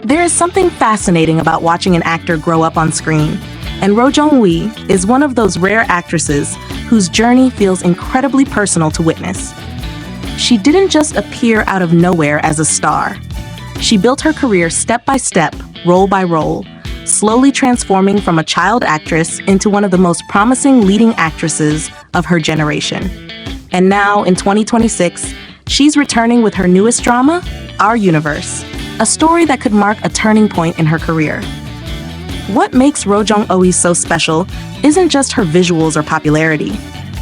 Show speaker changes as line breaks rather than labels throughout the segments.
There is something fascinating about watching an actor grow up on screen, and Roh Jeong Eui is one of those rare actresses whose journey feels incredibly personal to witness. She didn't just appear out of nowhere as a star. She built her career step by step, role by role, slowly transforming from a child actress into one of the most promising leading actresses of her generation. And now, in 2026, she's returning with her newest drama, Our Universe, a story that could mark a turning point in her career. What makes Roh Jeong Eui so special isn't just her visuals or popularity,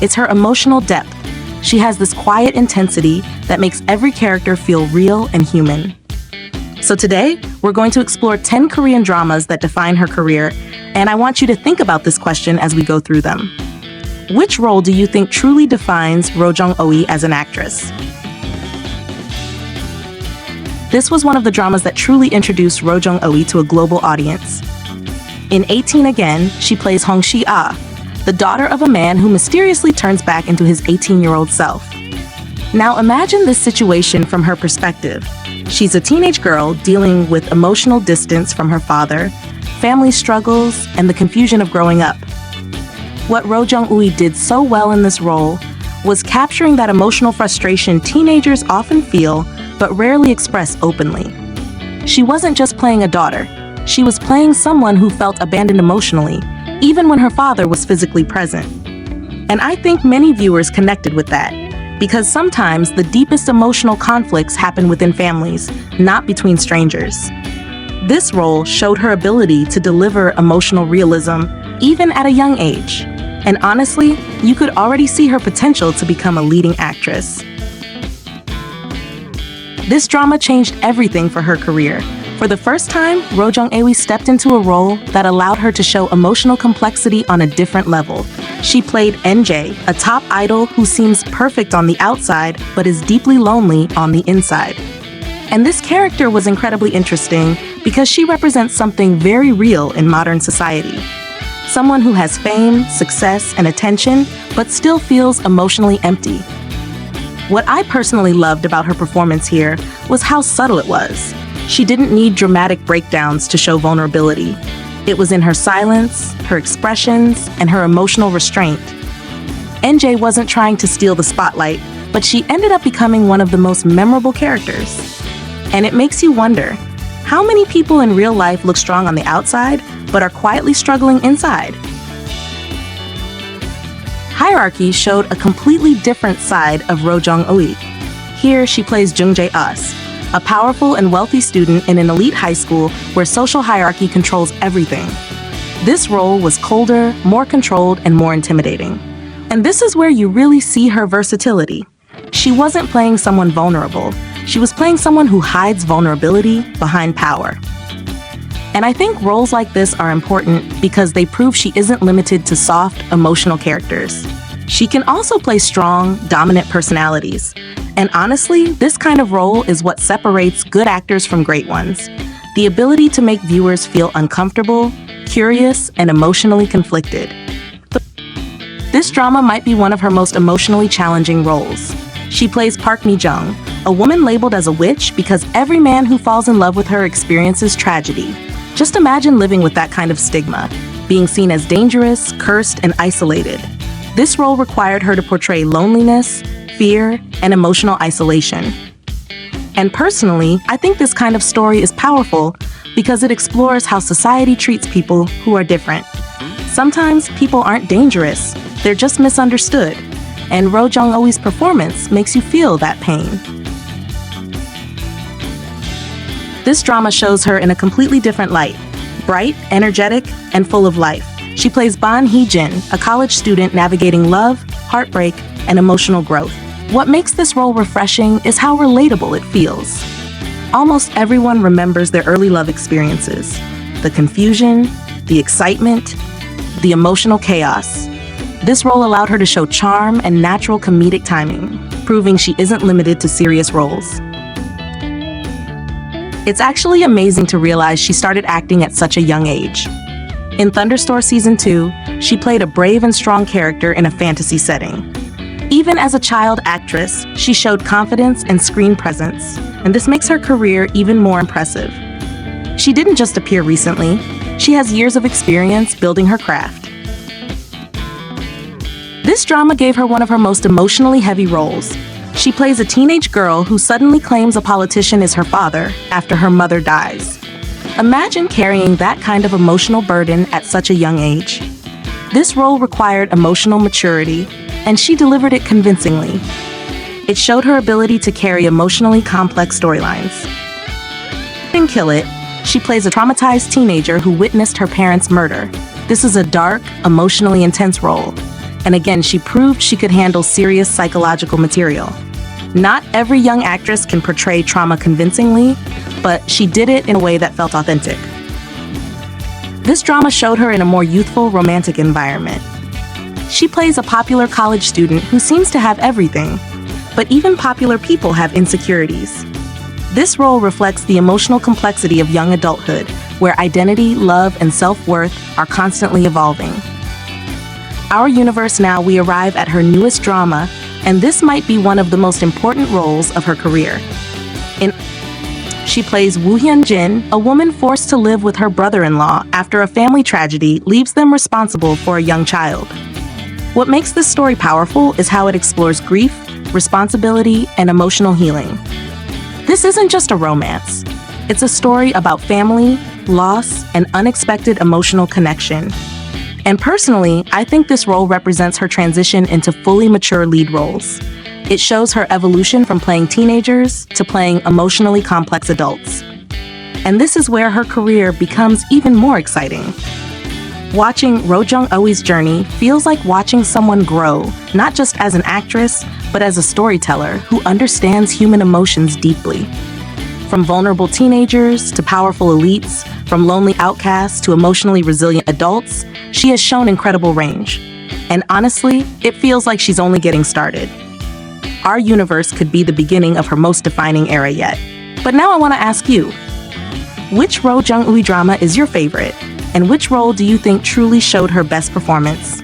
it's her emotional depth. She has this quiet intensity that makes every character feel real and human. So today, we're going to explore 10 Korean dramas that define her career, and I want you to think about this question as we go through them. Which role do you think truly defines Roh Jeong Eui as an actress? This was one of the dramas that truly introduced Roh Jeong Eui to a global audience. In 18 Again, she plays Hong Si-ah, the daughter of a man who mysteriously turns back into his 18-year-old self. Now imagine this situation from her perspective. She's a teenage girl dealing with emotional distance from her father, family struggles, and the confusion of growing up. What Roh Jeong Eui did so well in this role was capturing that emotional frustration teenagers often feel but rarely express openly. She wasn't just playing a daughter, she was playing someone who felt abandoned emotionally, even when her father was physically present. And I think many viewers connected with that, because sometimes the deepest emotional conflicts happen within families, not between strangers. This role showed her ability to deliver emotional realism even at a young age. And honestly, you could already see her potential to become a leading actress. This drama changed everything for her career. For the first time, Roh Jeong Eui stepped into a role that allowed her to show emotional complexity on a different level. She played NJ, a top idol who seems perfect on the outside but is deeply lonely on the inside. And this character was incredibly interesting because she represents something very real in modern society. Someone who has fame, success, and attention, but still feels emotionally empty. What I personally loved about her performance here was how subtle it was. She didn't need dramatic breakdowns to show vulnerability. It was in her silence, her expressions, and her emotional restraint. NJ wasn't trying to steal the spotlight, but she ended up becoming one of the most memorable characters. And it makes you wonder, how many people in real life look strong on the outside, but are quietly struggling inside? Hierarchy showed a completely different side of Roh Jeong Eui. Here, she plays Jung Jae-us, a powerful and wealthy student in an elite high school where social hierarchy controls everything. This role was colder, more controlled, and more intimidating. And this is where you really see her versatility. She wasn't playing someone vulnerable. She was playing someone who hides vulnerability behind power. And I think roles like this are important because they prove she isn't limited to soft, emotional characters. She can also play strong, dominant personalities. And honestly, this kind of role is what separates good actors from great ones. The ability to make viewers feel uncomfortable, curious, and emotionally conflicted. This drama might be one of her most emotionally challenging roles. She plays Park Mi-jung, a woman labeled as a witch because every man who falls in love with her experiences tragedy. Just imagine living with that kind of stigma, being seen as dangerous, cursed, and isolated. This role required her to portray loneliness, fear, and emotional isolation. And personally, I think this kind of story is powerful because it explores how society treats people who are different. Sometimes people aren't dangerous, they're just misunderstood. And Roh Jeong Eui's performance makes you feel that pain. This drama shows her in a completely different light, bright, energetic, and full of life. She plays Ban Hee-jin, a college student navigating love, heartbreak, and emotional growth. What makes this role refreshing is how relatable it feels. Almost everyone remembers their early love experiences, the confusion, the excitement, the emotional chaos. This role allowed her to show charm and natural comedic timing, proving she isn't limited to serious roles. It's actually amazing to realize she started acting at such a young age. In Thunderstore Season 2, she played a brave and strong character in a fantasy setting. Even as a child actress, she showed confidence and screen presence, and this makes her career even more impressive. she didn't just appear recently. She has years of experience building her craft. This drama gave her one of her most emotionally heavy roles. She plays a teenage girl who suddenly claims a politician is her father after her mother dies. Imagine carrying that kind of emotional burden at such a young age. This role required emotional maturity, and she delivered it convincingly. It showed her ability to carry emotionally complex storylines. In Kill It, she plays a traumatized teenager who witnessed her parents' murder. This is a dark, emotionally intense role. And again, she proved she could handle serious psychological material. Not every young actress can portray trauma convincingly, but she did it in a way that felt authentic. This drama showed her in a more youthful, romantic environment. She plays a popular college student who seems to have everything, but even popular people have insecurities. This role reflects the emotional complexity of young adulthood, where identity, love, and self-worth are constantly evolving. Our universe now, we arrive at her newest drama, and this might be one of the most important roles of her career. She plays Woo Hyun-jin, a woman forced to live with her brother-in-law after a family tragedy leaves them responsible for a young child. What makes this story powerful is how it explores grief, responsibility, and emotional healing. This isn't just a romance. It's a story about family, loss, and unexpected emotional connection. And personally, I think this role represents her transition into fully mature lead roles. It shows her evolution from playing teenagers to playing emotionally complex adults. And this is where her career becomes even more exciting. Watching Roh Jeong Eui's journey feels like watching someone grow, not just as an actress, but as a storyteller who understands human emotions deeply. From vulnerable teenagers to powerful elites, from lonely outcasts to emotionally resilient adults, she has shown incredible range. And honestly, it feels like she's only getting started. Our universe could be the beginning of her most defining era yet. But now I want to ask you, which Roh Jeong Eui drama is your favorite? And which role do you think truly showed her best performance?